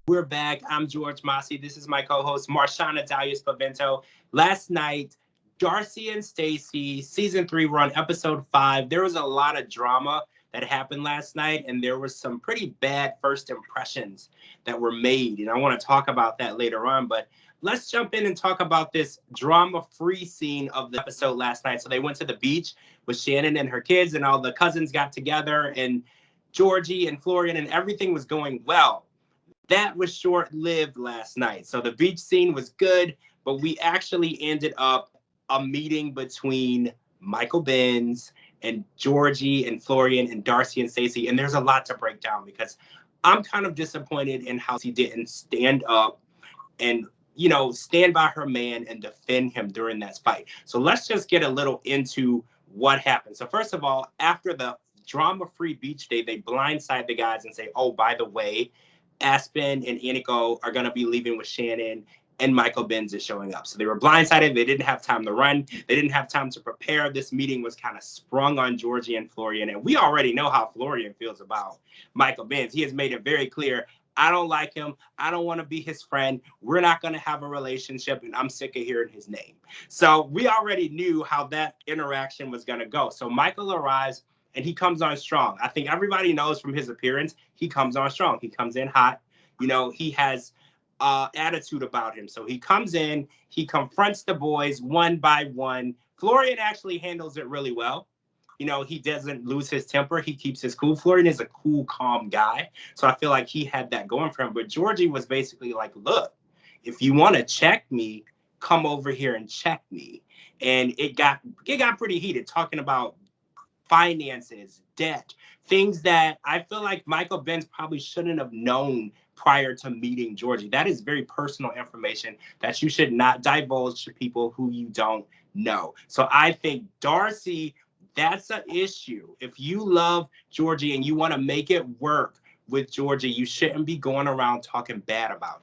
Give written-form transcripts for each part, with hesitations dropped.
We're back. I'm George Mossey. This is my co-host, Marshana Dahlia. Last night, Darcey and Stacey, season 3, we're on episode 5. There was a lot of drama that happened last night, and there was some pretty bad first impressions that were made. And I want to talk about that later on, but let's jump in and talk about this drama-free scene of the episode last night. So they went to the beach with Shannon and her kids, and all the cousins got together, and Georgie and Florian, and everything was going well. That was short-lived last night. So the beach scene was good, but we actually ended up a meeting between Michael Benz and Georgie and Florian and Darcey and Stacey. And there's a lot to break down because I'm kind of disappointed in how she didn't stand up and stand by her man and defend him during that fight. So let's just get a little into what happened. So first of all, after the drama-free beach day, they blindside the guys and say, oh, by the way, Aspen and Inigo are going to be leaving with Shannon, and Michael Benz is showing up. So they were blindsided. They didn't have time to run. They didn't have time to prepare. This meeting was kind of sprung on Georgie and Florian. And we already know how Florian feels about Michael Benz. He has made it very clear, I don't like him. I don't want to be his friend. We're not going to have a relationship, and I'm sick of hearing his name. So we already knew how that interaction was going to go. So Michael arrives, and he comes on strong. I think everybody knows from his appearance, he comes on strong. He comes in hot. He has attitude about him. So he comes in, he confronts the boys one by one. Florian actually handles it really well. He doesn't lose his temper. He keeps his cool. Florian is a cool, calm guy. So I feel like he had that going for him. But Georgie was basically like, look, if you want to check me, come over here and check me. And it got pretty heated, talking about finances, debt, things that I feel like Michael Benz probably shouldn't have known prior to meeting Georgie. That is very personal information that you should not divulge to people who you don't know. So I think Darcey, that's an issue. If you love Georgie and you want to make it work with Georgie, you shouldn't be going around talking bad about him.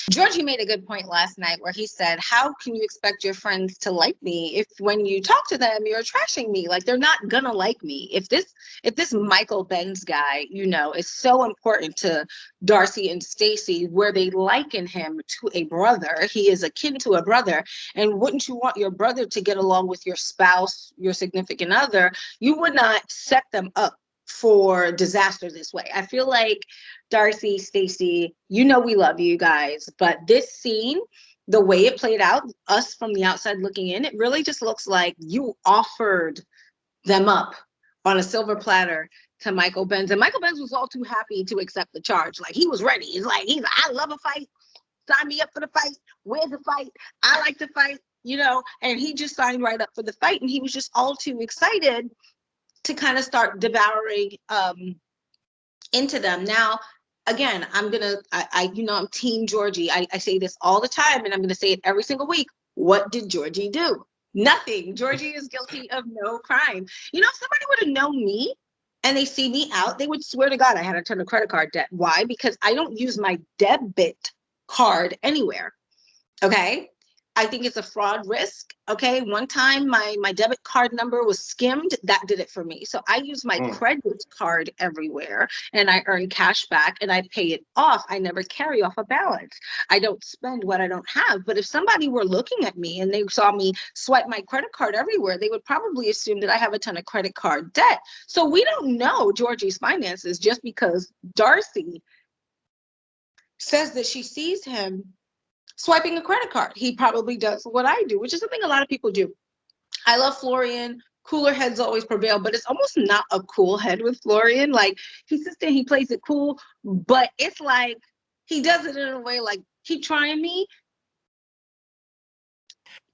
Georgie made a good point last night where he said, how can you expect your friends to like me if when you talk to them, you're trashing me? Like, they're not gonna like me. If this Michael Benz guy, is so important to Darcey and Stacey, where they liken him to a brother, he is akin to a brother. And wouldn't you want your brother to get along with your spouse, your significant other? You would not set them up for disaster this way. I feel like Darcey, Stacey, we love you guys, but this scene, the way it played out, us from the outside looking in, it really just looks like you offered them up on a silver platter to Michael Benz. And Michael Benz was all too happy to accept the charge. Like, he was ready. He's like, I love a fight. Sign me up for the fight. Where's the fight? I like to fight, and he just signed right up for the fight. And he was just all too excited to kind of start devouring into them. Now, again, I'm Team Georgie. I say this all the time, and I'm gonna say it every single week. What did Georgie do? Nothing. Georgie is guilty of no crime. If somebody would have known me and they see me out, they would swear to God I had a ton of credit card debt. Why? Because I don't use my debit card anywhere. Okay. I think it's a fraud risk. Okay. One time my debit card number was skimmed. That did it for me. So I use my credit card everywhere, and I earn cash back and I pay it off. I never carry off a balance. I don't spend what I don't have. But if somebody were looking at me and they saw me swipe my credit card everywhere, they would probably assume that I have a ton of credit card debt. So we don't know Georgie's finances just because Darcey says that she sees him swiping a credit card. He probably does what I do, which is something a lot of people do. I love Florian. Cooler heads always prevail, but it's almost not a cool head with Florian. Like, he sits there, he plays it cool, but it's like he does it in a way like, keep trying me.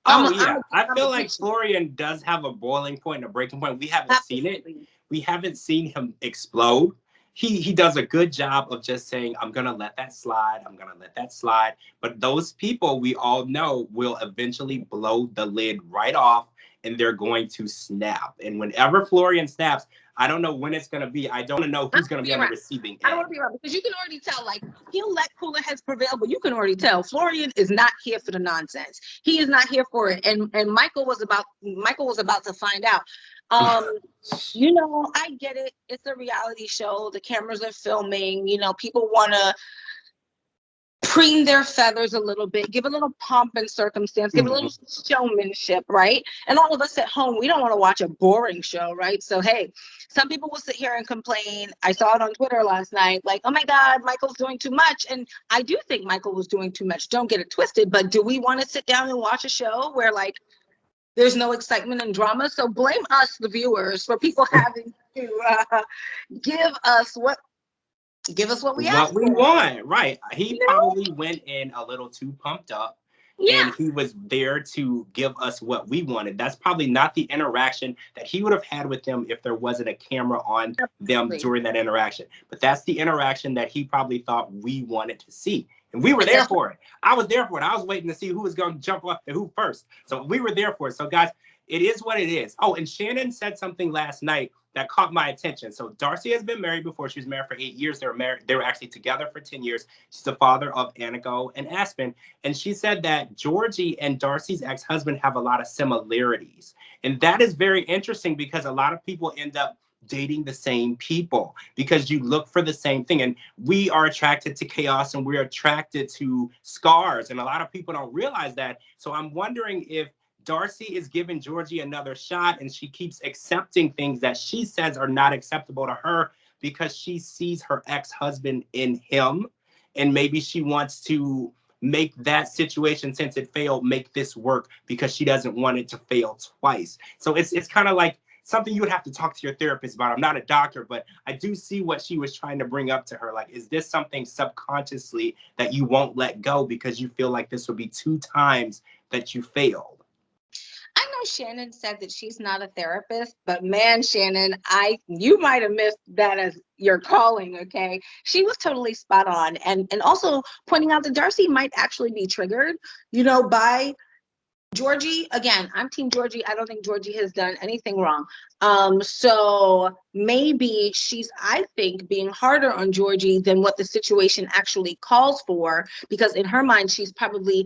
I feel like Florian does have a boiling point and a breaking point. We haven't seen it. We haven't seen him explode. He does a good job of just saying, I'm going to let that slide. I'm going to let that slide. But those people we all know will eventually blow the lid right off, and they're going to snap. And whenever Florian snaps, I don't know when it's going to be. I don't know who's going to be on the receiving end. I don't want to be around because you can already tell, like, he'll let cooler heads prevail, but you can already tell Florian is not here for the nonsense. He is not here for it. And Michael was about to find out. I get it. It's a reality show. The cameras are filming. People want to cream their feathers a little bit, give a little pomp and circumstance, give a little showmanship, right? And all of us at home, we don't want to watch a boring show, right? So, hey, some people will sit here and complain. I saw it on Twitter last night, like, oh my God, Michael's doing too much. And I do think Michael was doing too much. Don't get it twisted. But do we want to sit down and watch a show where, like, there's no excitement and drama? So blame us, the viewers, for people having to give us what we asked what we for. want, right? He probably went in a little too pumped up, and he was there to give us what we wanted. That's probably not the interaction that he would have had with them if there wasn't a camera on them during that interaction. But that's the interaction that he probably thought we wanted to see. And we were there for it. I was there for it. I was waiting to see who was going to jump off the hoop first. So we were there for it. So guys, it is what it is. Oh, and Shannon said something last night that caught my attention. So Darcey has been married before. She was married for 8 years. They were actually together for 10 years. She's the father of Anigo and Aspen. And she said that Georgi and Darcey's ex-husband have a lot of similarities. And that is very interesting because a lot of people end up dating the same people because you look for the same thing. And we are attracted to chaos and we're attracted to scars. And a lot of people don't realize that. So I'm wondering if Darcey is giving Georgi another shot and she keeps accepting things that she says are not acceptable to her because she sees her ex-husband in him. And maybe she wants to make that situation, since it failed, make this work because she doesn't want it to fail twice. So it's kind of like something you would have to talk to your therapist about. I'm not a doctor, but I do see what she was trying to bring up to her. Like, is this something subconsciously that you won't let go because you feel like this would be 2 times that you failed? I know Shannon said that she's not a therapist, but man, Shannon, you might have missed that as your calling, okay? She was totally spot on. And also pointing out that Darcey might actually be triggered, by Georgi. Again, I'm team Georgi. I don't think Georgi has done anything wrong. So maybe she's, I think, being harder on Georgi than what the situation actually calls for, because in her mind, she's probably,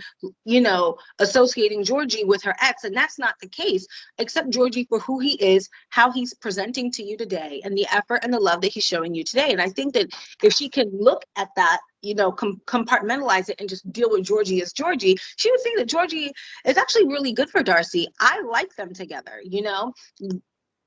associating Georgi with her ex, and that's not the case. Accept Georgi for who he is, how he's presenting to you today, and the effort and the love that he's showing you today. And I think that if she can look at that, compartmentalize it and just deal with Georgi as Georgi, she would see that Georgi is actually really good for Darcey. I like them together,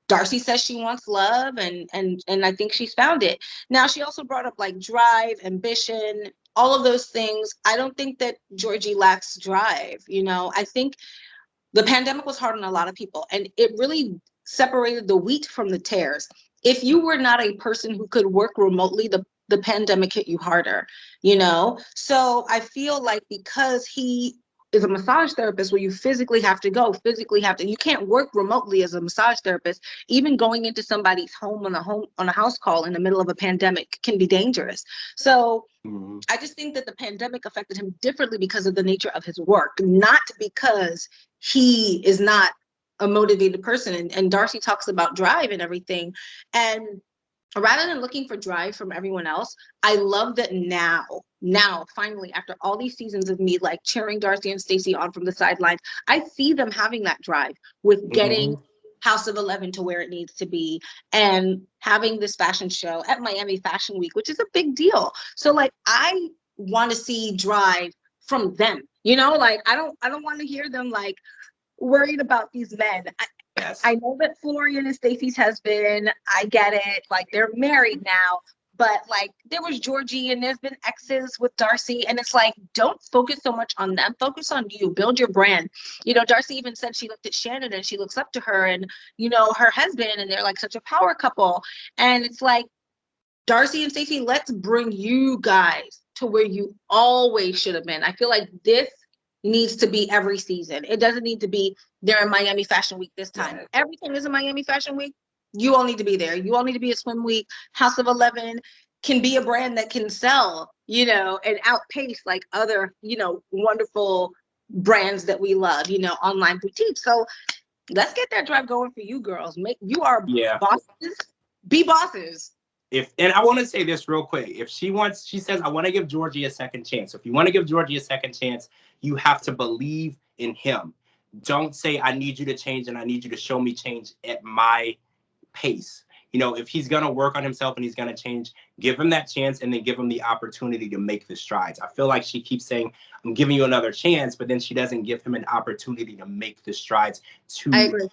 Darcey says she wants love, and I think she's found it. Now, she also brought up like drive, ambition, all of those things. I don't think that Georgi lacks drive. I think the pandemic was hard on a lot of people, and it really separated the wheat from the tares. If you were not a person who could work remotely, the pandemic hit you harder, So I feel like because he is a massage therapist where you physically have to go, you can't work remotely as a massage therapist. Even going into somebody's home on a house call in the middle of a pandemic can be dangerous. So I just think that the pandemic affected him differently because of the nature of his work, not because he is not a motivated person. And Darcey talks about drive and everything. And rather than looking for drive from everyone else, I love that now, finally, after all these seasons of me like cheering Darcey and Stacey on from the sidelines, I see them having that drive with getting House of 11 to where it needs to be and having this fashion show at Miami Fashion Week, which is a big deal. So like, I want to see drive from them, I don't want to hear them like worried about these men. I know that Florian is Stacey's husband. I get it. Like, they're married now. But like, there was Georgi and there's been exes with Darcey. And it's like, don't focus so much on them. Focus on you. Build your brand. Darcey even said she looked at Shannon and she looks up to her and, her husband. And they're like such a power couple. And it's like, Darcey and Stacey, let's bring you guys to where you always should have been. I feel like this needs to be every season. It doesn't need to be they're in Miami Fashion Week this time. Everything is a Miami Fashion Week. You all need to be there. You all need to be a swim week. House of 11 can be a brand that can sell, and outpace like other, wonderful brands that we love, online boutiques. So let's get that drive going for you girls. You are bosses. Be bosses. And I want to say this real quick. If she says, I want to give Georgi a second chance. If you want to give Georgi a second chance, you have to believe in him. Don't say, I need you to change and I need you to show me change at my pace. You know, if he's going to work on himself and he's going to change, give him that chance and then give him the opportunity to make the strides. I feel like she keeps saying, I'm giving you another chance, but then she doesn't give him an opportunity to make the strides I agree.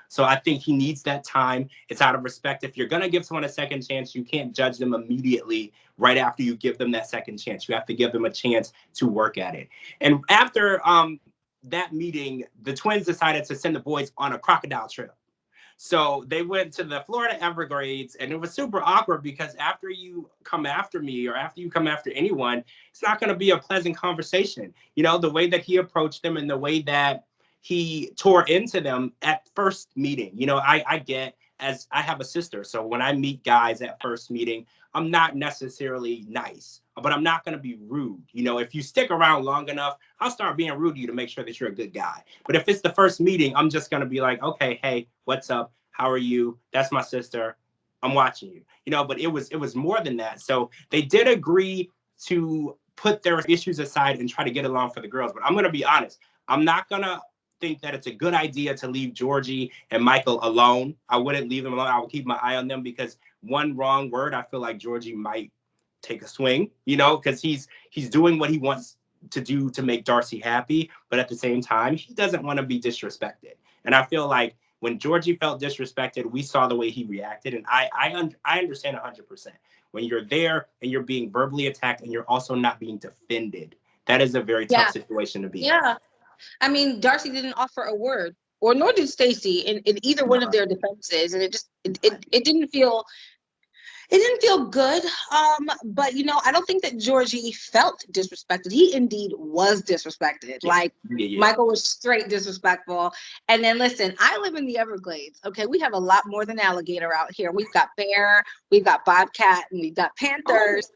So I think he needs that time. It's out of respect. If you're going to give someone a second chance, you can't judge them immediately right after you give them that second chance. You have to give them a chance to work at it. And after that meeting, the twins decided to send the boys on a crocodile trip. So they went to the Florida Everglades, and it was super awkward because after you come after me or after you come after anyone, it's not going to be a pleasant conversation. You know, the way that he approached them and the way that he tore into them at first meeting. You know, I get, as I have a sister, so when I meet guys at first meeting, I'm not necessarily nice, but I'm not going to be rude. You know, if you stick around long enough, I'll start being rude to you to make sure that you're a good guy. But if it's the first meeting, I'm just going to be like, okay, hey, what's up? How are you? That's my sister. I'm watching you. You know, but it was more than that. So they did agree to put their issues aside and try to get along for the girls. But I'm going to be honest. I'm not going to think that it's a good idea to leave Georgie and Michael alone. I wouldn't leave them alone. I would keep my eye on them because one wrong word, I feel like Georgie might take a swing, you know, because he's doing what he wants to do to make Darcey happy, but at the same time, he doesn't want to be disrespected. And I feel like when Georgie felt disrespected, we saw the way he reacted, and I understand 100%. When you're there and you're being verbally attacked and you're also not being defended, that is a very tough situation to be in. Yeah. I mean, Darcey didn't offer a word, or nor did Stacey in either one of their defenses, and it didn't feel good. But you know, I don't think that Georgie felt disrespected. He indeed was disrespected. Like Michael was straight disrespectful. And then listen, I live in the Everglades. Okay, we have a lot more than alligator out here. We've got bear, we've got bobcat, and we've got panthers.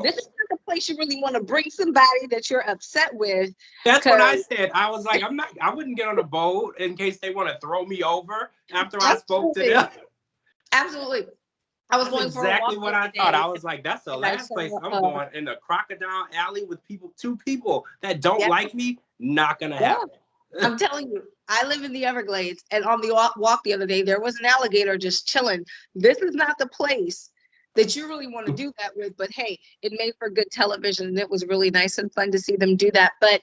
This is not the place you really want to bring somebody that you're upset with. That's what I said. I was like, I wouldn't get on a boat in case they want to throw me over after I spoke to them. Absolutely. I was going for exactly what I thought. I was like, that's the last place I'm going, in the crocodile alley with two people that don't like me. Not gonna happen. I'm telling you, I live in the Everglades, and on the walk the other day, there was an alligator just chilling. This is not the place that you really want to do that with, but hey, it made for good television, and it was really nice and fun to see them do that. But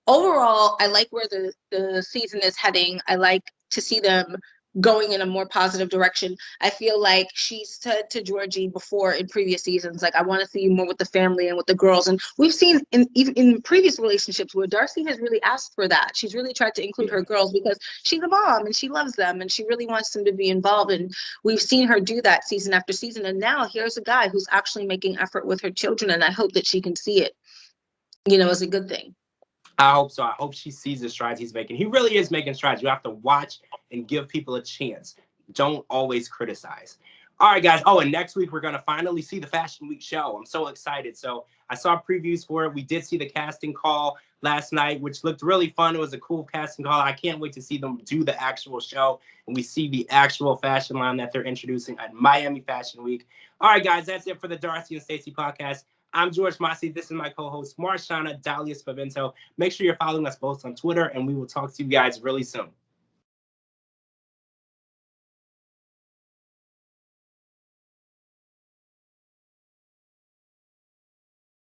overall, I like where the season is heading. I like to see them going in a more positive direction. I feel like she said to Georgie before in previous seasons, like, I want to see you more with the family and with the girls. And we've seen even in previous relationships where Darcey has really asked for that. She's really tried to include her girls because she's a mom and she loves them and she really wants them to be involved. And we've seen her do that season after season. And now here's a guy who's actually making effort with her children. And I hope that she can see it, you know, as a good thing. I hope so. I hope she sees the strides he's making. He really is making strides. You have to watch and give people a chance. Don't always criticize. All right, guys. Oh, and next week we're going to finally see the Fashion Week show. I'm so excited. So I saw previews for it. We did see the casting call last night, which looked really fun. It was a cool casting call. I can't wait to see them do the actual show. And we see the actual fashion line that they're introducing at Miami Fashion Week. All right, guys. That's it for the Darcey and Stacey podcast. I'm George Mossey. This is my co-host, Marshana, Dahlia. Make sure you're following us both on Twitter, and we will talk to you guys really soon.